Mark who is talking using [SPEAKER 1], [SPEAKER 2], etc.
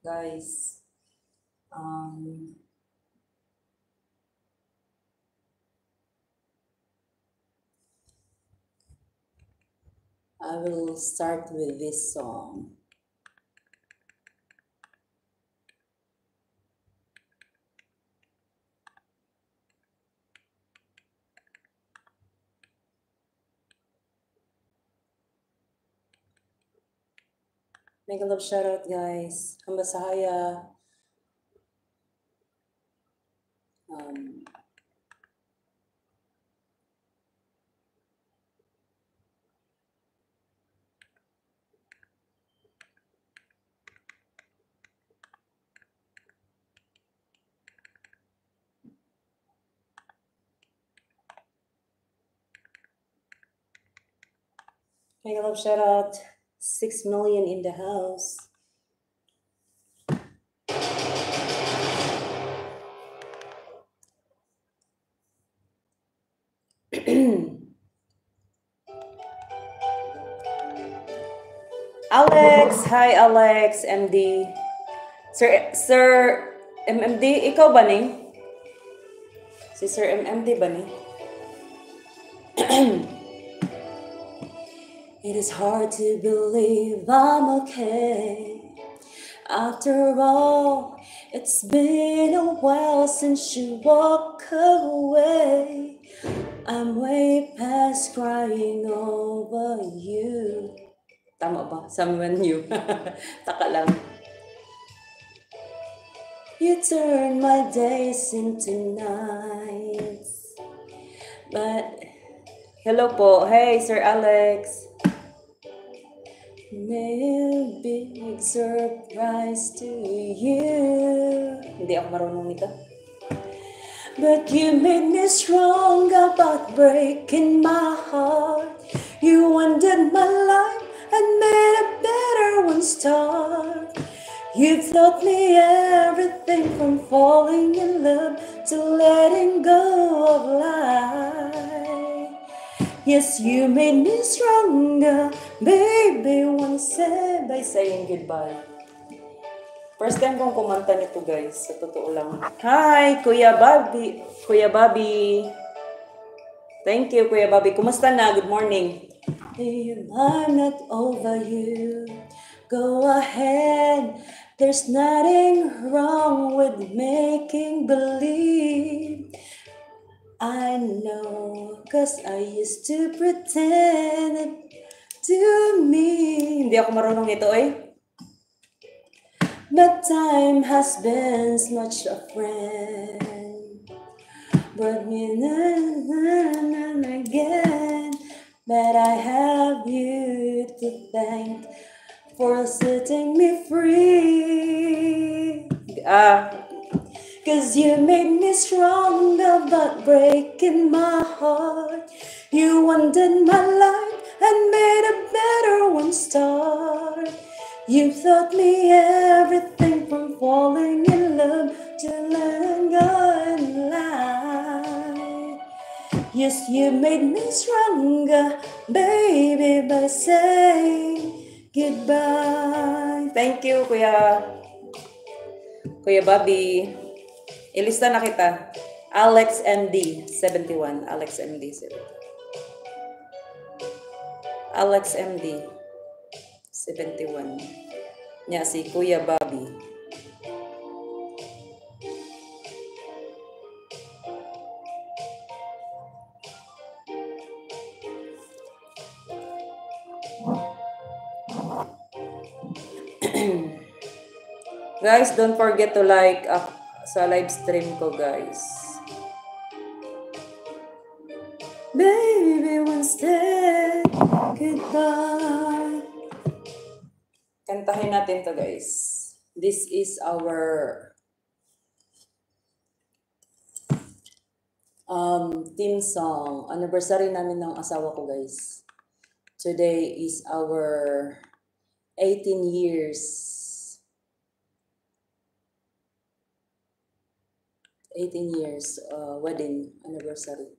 [SPEAKER 1] guys. Um, I will start with this song. Make a love shout out, guys. Kambasahaya. Um, make a love shout out. 6 million in the house. Alex, hi Alex, MD. Sir MMD, ikaw ba ni? Si Sir MMD ba ni? It is hard to believe I'm okay. After all, it's been a while since you walked away. I'm way past crying over you. Tama ba? Someone new. Taka lang. You turn my days into nights. But, hello po. Hey, Sir Alex. May be a big surprise to you. Hindi ako marunong nito. But you made me strong about breaking my heart. You ended my life and made a better one start. You taught me everything from falling in love to letting go of life. Yes, you made me stronger, baby, by saying goodbye. First time kong kumanta nito, guys. Sa totoo lang. Hi, Kuya Bobby. Kuya Bobby. Thank you, Kuya Bobby. Kumusta na? Good morning. If I'm not over you, go ahead. There's nothing wrong with making believe. I know, cause I used to pretend it to me. Hindi ako marunong ito eh. But time has been such a friend. Brought me and again. But I have you to thank for setting me free. Cause you made me stronger but breaking my heart. You undid my life and made a better one start. You taught me everything from falling in love to letting go in life. Yes, you made me stronger, baby, by saying goodbye. Thank you, Kuya Bobby. Ilista na kita. Alex MD 71. Alex MD 71. Alex MD 71. Nya si Kuya Bobby. Guys, don't forget to like sa live stream ko, guys. Baby, one step goodbye. Kantahin natin to, guys. This is our theme song. Anniversary namin ng asawa ko, guys. Today is our 18 years. 18 years wedding anniversary.